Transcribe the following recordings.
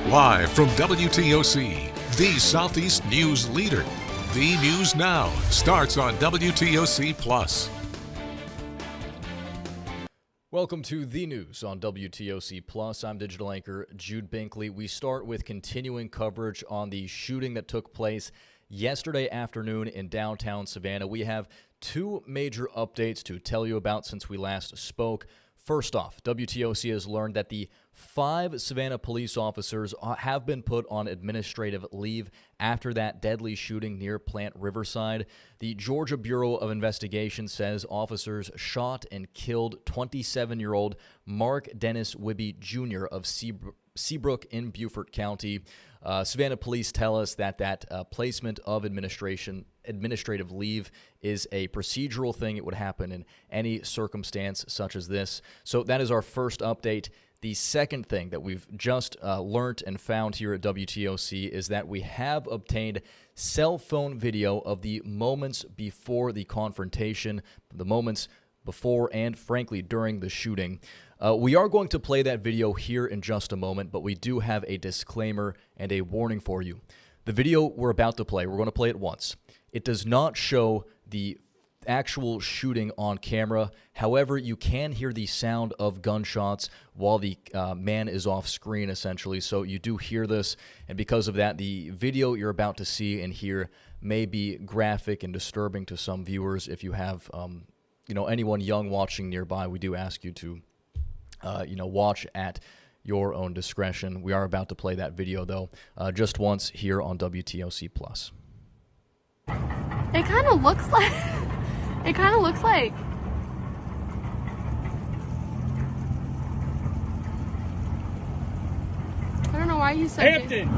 Live from WTOC, the Southeast News leader. The News Now starts on WTOC Plus. Welcome to The News on WTOC Plus. I'm digital anchor Jude Binkley. We start with continuing coverage on the shooting that took place yesterday afternoon in downtown Savannah. We have two major updates to tell you about since we last spoke. First off, WTOC has learned that the 5 Savannah police officers have been put on administrative leave after that deadly shooting near Plant Riverside. The Georgia Bureau of Investigation says officers shot and killed 27-year-old Mark Dennis Wibby Jr. of Seabrook in Beaufort County. Savannah police tell us that placement of administrative leave is a procedural thing. It would happen in any circumstance such as this. So that is our first update. The second thing that we've just learned and found here at WTOC is that we have obtained cell phone video of the moments before the confrontation, the moments before and, frankly, during the shooting. We are going to play that video here in just a moment, but we do have a disclaimer and a warning for you. The video we're about to play, we're going to play it once. It does not show the actual shooting on camera. However, you can hear the sound of gunshots while the man is off screen, essentially. So you do hear this, and because of that, the video you're about to see and hear may be graphic and disturbing to some viewers. If you have anyone young watching nearby, we do ask you to watch at your own discretion. We are about to play that video, though, just once here on WTOC Plus. It kind of looks like. It kind of looks like. I don't know why you said Hampton.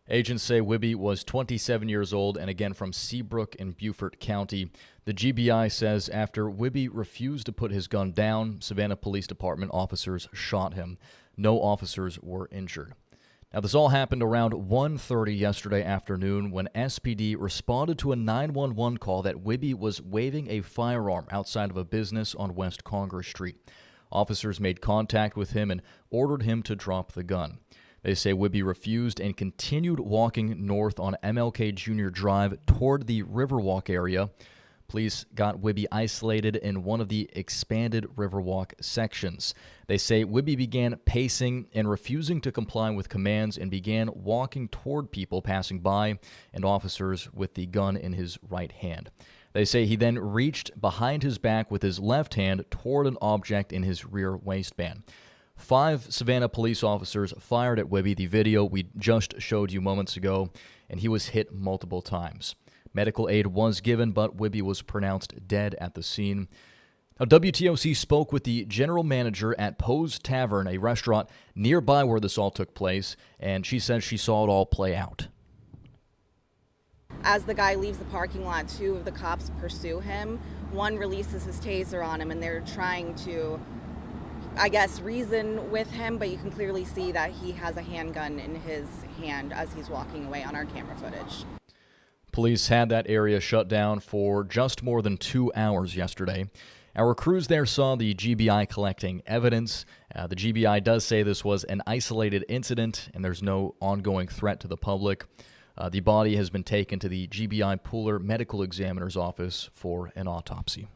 Agents say Wibby was 27 years old and again from Seabrook in Beaufort County. The GBI says after Wibby refused to put his gun down, Savannah Police Department officers shot him. No officers were injured. Now, this all happened around 1:30 yesterday afternoon when SPD responded to a 911 call that Wibby was waving a firearm outside of a business on West Congress Street. Officers made contact with him and ordered him to drop the gun. They say Wibby refused and continued walking north on MLK Jr. Drive toward the Riverwalk area. Police got Wibby isolated in one of the expanded Riverwalk sections. They say Wibby began pacing and refusing to comply with commands and began walking toward people passing by and officers with the gun in his right hand. They say he then reached behind his back with his left hand toward an object in his rear waistband. 5 Savannah police officers fired at Wibby, the video we just showed you moments ago, and he was hit multiple times. Medical aid was given, but Wibby was pronounced dead at the scene. Now, WTOC spoke with the general manager at Poe's Tavern, a restaurant nearby where this all took place, and she says she saw it all play out. As the guy leaves the parking lot, 2 of the cops pursue him. One releases his taser on him, and they're trying to, I guess, reason with him, but you can clearly see that he has a handgun in his hand as he's walking away on our camera footage. Police had that area shut down for just more than 2 hours yesterday. Our crews there saw the GBI collecting evidence. The GBI does say this was an isolated incident and there's no ongoing threat to the public. The body has been taken to the GBI Pooler Medical Examiner's office for an autopsy.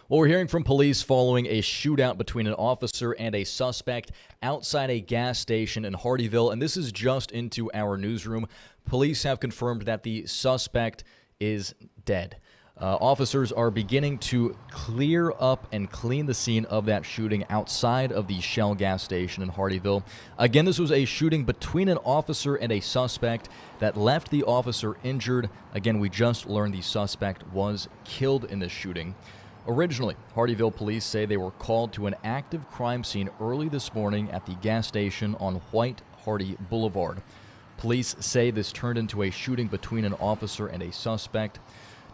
Well, we're hearing from police following a shootout between an officer and a suspect outside a gas station in Hardeeville, and this is just into our newsroom. Police have confirmed that the suspect is dead. Officers are beginning to clear up and clean the scene of that shooting outside of the Shell gas station in Hardeeville. Again, this was a shooting between an officer and a suspect that left the officer injured. Again, we just learned the suspect was killed in this shooting. Originally, Hardeeville police say they were called to an active crime scene early this morning at the gas station on White Hardy Boulevard. Police say this turned into a shooting between an officer and a suspect.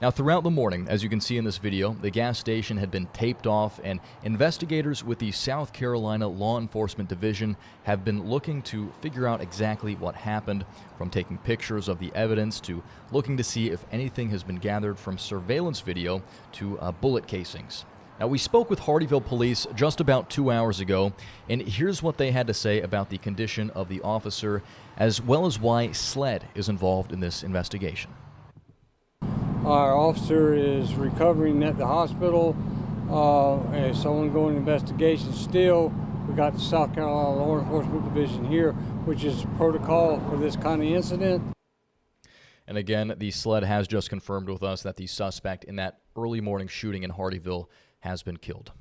Now, throughout the morning, as you can see in this video, the gas station had been taped off, and investigators with the South Carolina Law Enforcement Division have been looking to figure out exactly what happened, from taking pictures of the evidence to looking to see if anything has been gathered from surveillance video to bullet casings. Now, we spoke with Hardeeville Police just about 2 hours ago, and here's what they had to say about the condition of the officer, as well as why SLED is involved in this investigation. Our officer is recovering at the hospital. It's an ongoing investigation still. We got the South Carolina Law Enforcement Division here, which is protocol for this kind of incident. And again, the SLED has just confirmed with us that the suspect in that early morning shooting in Hardeeville has been killed.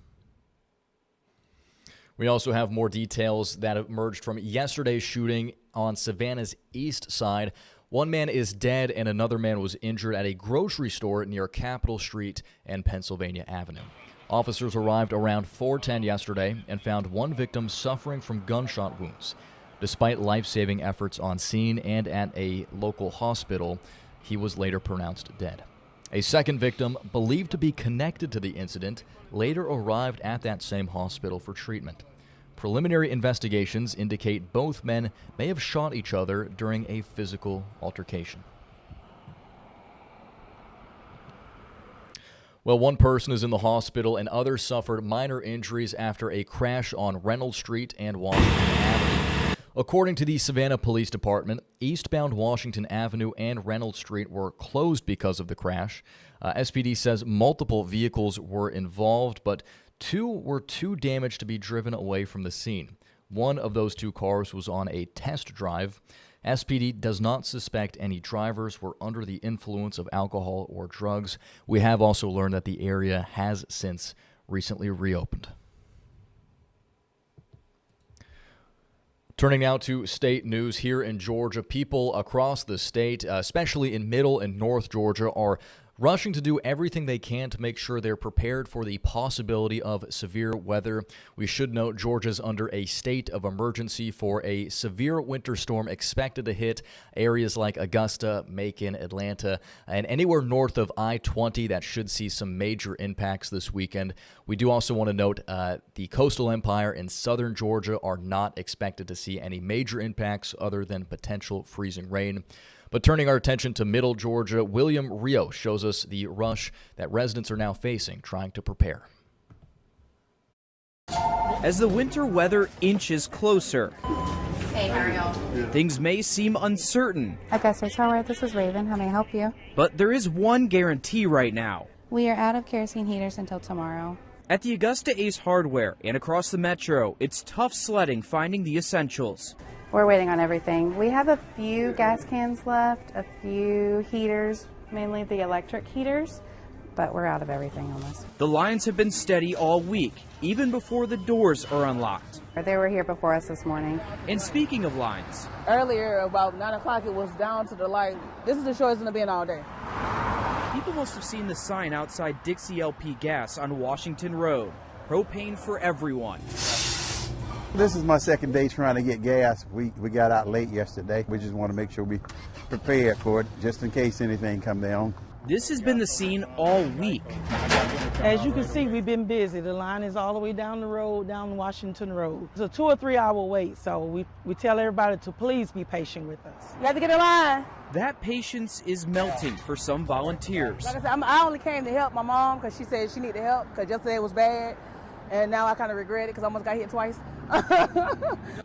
We also have more details that emerged from yesterday's shooting on Savannah's east side. One man is dead and another man was injured at a grocery store near Capitol Street and Pennsylvania Avenue. Officers arrived around 4:10 yesterday and found one victim suffering from gunshot wounds. Despite life-saving efforts on scene and at a local hospital, he was later pronounced dead. A second victim, believed to be connected to the incident, later arrived at that same hospital for treatment. Preliminary investigations indicate both men may have shot each other during a physical altercation. Well, one person is in the hospital and others suffered minor injuries after a crash on Reynolds Street and Washington Avenue. According to the Savannah Police Department, eastbound Washington Avenue and Reynolds Street were closed because of the crash. SPD says multiple vehicles were involved, but two were too damaged to be driven away from the scene. One of those two cars was on a test drive. SPD does not suspect any drivers were under the influence of alcohol or drugs. We have also learned that the area has since recently reopened. Turning now to state news here in Georgia, people across the state, especially in middle and north Georgia, are rushing to do everything they can to make sure they're prepared for the possibility of severe weather. We should note Georgia's under a state of emergency for a severe winter storm expected to hit areas like Augusta, Macon, Atlanta, and anywhere north of I-20 that should see some major impacts this weekend. We do also want to note the coastal empire in southern Georgia are not expected to see any major impacts other than potential freezing rain. But turning our attention to middle Georgia, William Rio shows us the rush that residents are now facing trying to prepare. As the winter weather inches closer, Hey, how are y'all? things may seem uncertain, Augusta Tower, this is Raven. How may I help you? but there is one guarantee right now. We are out of kerosene heaters until tomorrow. At the Augusta Ace Hardware and across the metro, it's tough sledding finding the essentials. We're waiting on everything. We have a few gas cans left, a few heaters, mainly the electric heaters, but we're out of everything almost. The lines have been steady all week, even before the doors are unlocked. They were here before us this morning. And speaking of lines, Earlier, about 9 o'clock, it was down to the light. This is the short it's going to be in all day. people must have seen the sign outside Dixie LP Gas on Washington Road. Propane for everyone. This is my second day trying to get gas. We got out late yesterday. We just want to make sure we prepared for it, just in case anything come down. This has been the scene all week. As you can see, we've been busy. The line is all the way down the road, down Washington Road. It's a 2 or 3 hour wait, so we tell everybody to please be patient with us. You have to get in line. That patience is melting for some volunteers. Like I said, I only came to help my mom because she said she needed help because yesterday was bad. And now I kind of regret it because I almost got hit twice.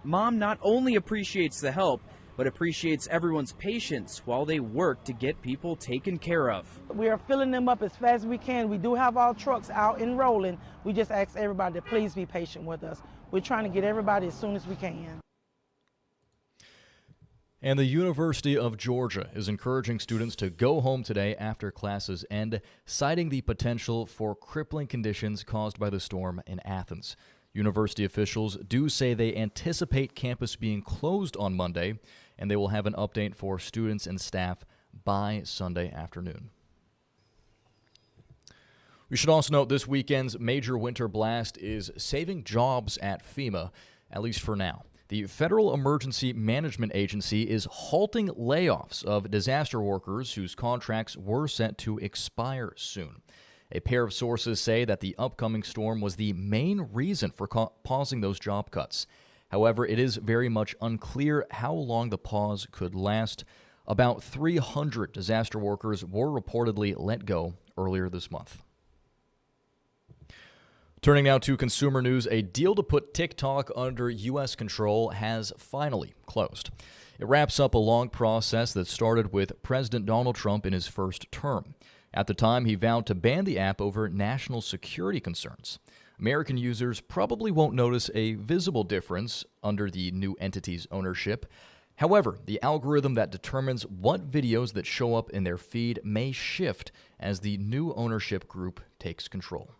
Mom not only appreciates the help, but appreciates everyone's patience while they work to get people taken care of. We are filling them up as fast as we can. We do have our trucks out and rolling. We just ask everybody to please be patient with us. We're trying to get everybody as soon as we can. And the University of Georgia is encouraging students to go home today after classes end, citing the potential for crippling conditions caused by the storm in Athens. University officials do say they anticipate campus being closed on Monday, and they will have an update for students and staff by Sunday afternoon. We should also note this weekend's major winter blast is saving jobs at FEMA, at least for now. The Federal Emergency Management Agency is halting layoffs of disaster workers whose contracts were set to expire soon. A pair of sources say that the upcoming storm was the main reason for pausing those job cuts. However, it is very much unclear how long the pause could last. About 300 disaster workers were reportedly let go earlier this month. Turning now to consumer news, a deal to put TikTok under U.S. control has finally closed. It wraps up a long process that started with President Donald Trump in his first term. At the time, he vowed to ban the app over national security concerns. American users probably won't notice a visible difference under the new entity's ownership. However, the algorithm that determines what videos that show up in their feed may shift as the new ownership group takes control.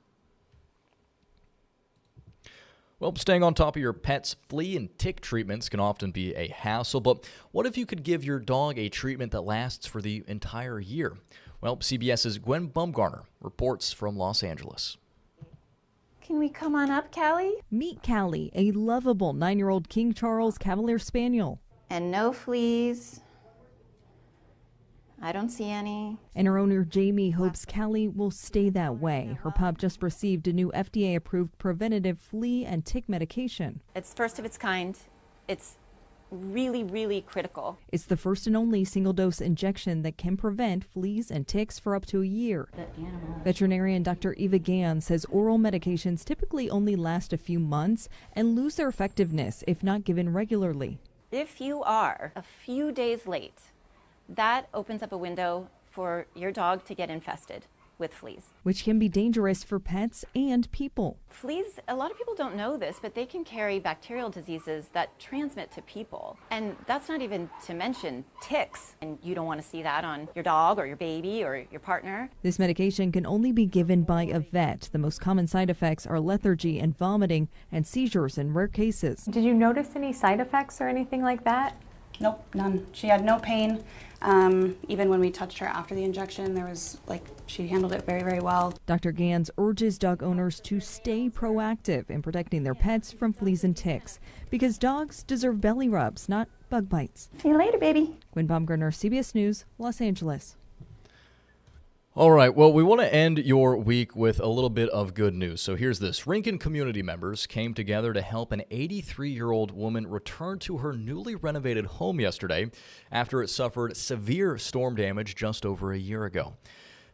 Well, staying on top of your pet's flea and tick treatments can often be a hassle, but what if you could give your dog a treatment that lasts for the entire year? Well, CBS's Gwen Bumgarner reports from Los Angeles. Can we come on up, Callie? Meet Callie, a lovable 9-year-old King Charles Cavalier Spaniel. And no fleas. I don't see any. And her owner, Jamie, hopes Callie will stay that way. Her pup just received a new FDA-approved preventative flea and tick medication. It's first of its kind. It's really, really critical. It's the first and only single-dose injection that can prevent fleas and ticks for up to a year. Veterinarian Dr. Eva Gann says oral medications typically only last a few months and lose their effectiveness if not given regularly. If you are a few days late, that opens up a window for your dog to get infested with fleas. Which can be dangerous for pets and people. Fleas, a lot of people don't know this, but they can carry bacterial diseases that transmit to people. And that's not even to mention ticks. And you don't want to see that on your dog or your baby or your partner. This medication can only be given by a vet. The most common side effects are lethargy and vomiting and seizures in rare cases. Did you notice any side effects or anything like that? Nope, none. She had no pain. Even when we touched her after the injection, she handled it very, very well. Dr. Gans urges dog owners to stay proactive in protecting their pets from fleas and ticks because dogs deserve belly rubs, not bug bites. See you later, baby. Gwen Baumgartner, CBS News, Los Angeles. All right, well, we want to end your week with a little bit of good news. So here's this. Rincon community members came together to help an 83-year-old woman return to her newly renovated home yesterday after it suffered severe storm damage just over a year ago.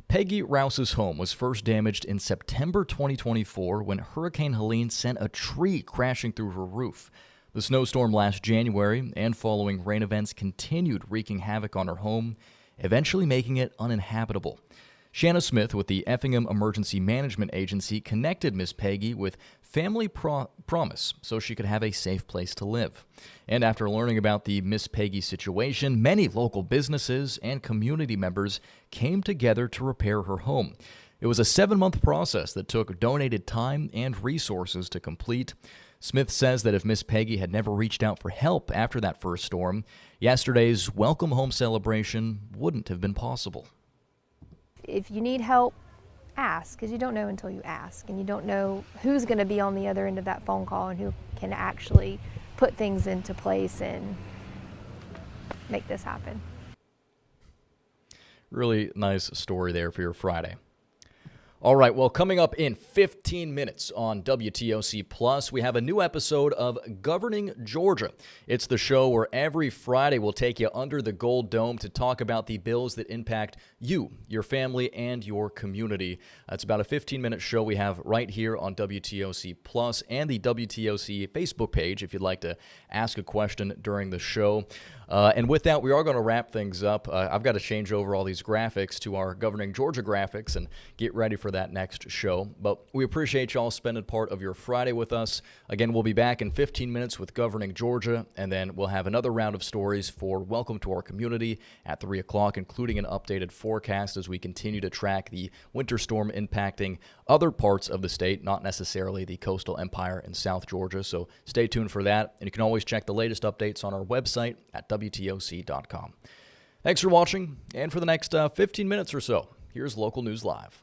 Peggy Rouse's home was first damaged in September 2024 when Hurricane Helene sent a tree crashing through her roof. The snowstorm last January and following rain events continued wreaking havoc on her home, eventually making it uninhabitable. Shanna Smith with the Effingham Emergency Management Agency connected Miss Peggy with Family Promise so she could have a safe place to live. And after learning about the Miss Peggy situation, many local businesses and community members came together to repair her home. It was a 7-month process that took donated time and resources to complete. Smith says that if Miss Peggy had never reached out for help after that first storm, yesterday's welcome home celebration wouldn't have been possible. If you need help, ask, because you don't know until you ask, and you don't know who's going to be on the other end of that phone call and who can actually put things into place and make this happen. Really nice story there for your Friday. All right, well, coming up in 15 minutes on WTOC Plus, we have a new episode of Governing Georgia. It's the show where every Friday we'll take you under the Gold Dome to talk about the bills that impact you, your family, and your community. It's about a 15-minute show we have right here on WTOC Plus and the WTOC Facebook page if you'd like to ask a question during the show. And with that, we are going to wrap things up. I've got to change over all these graphics to our Governing Georgia graphics and get ready for that next show. But we appreciate y'all spending part of your Friday with us. Again, we'll be back in 15 minutes with Governing Georgia, and then we'll have another round of stories for Welcome to Our Community at 3 o'clock, including an updated forecast as we continue to track the winter storm impacting other parts of the state, not necessarily the coastal empire in South Georgia. So stay tuned for that. And you can always check the latest updates on our website at WTOC.com. Thanks for watching, and for the next 15 minutes or so, here's Local News Live.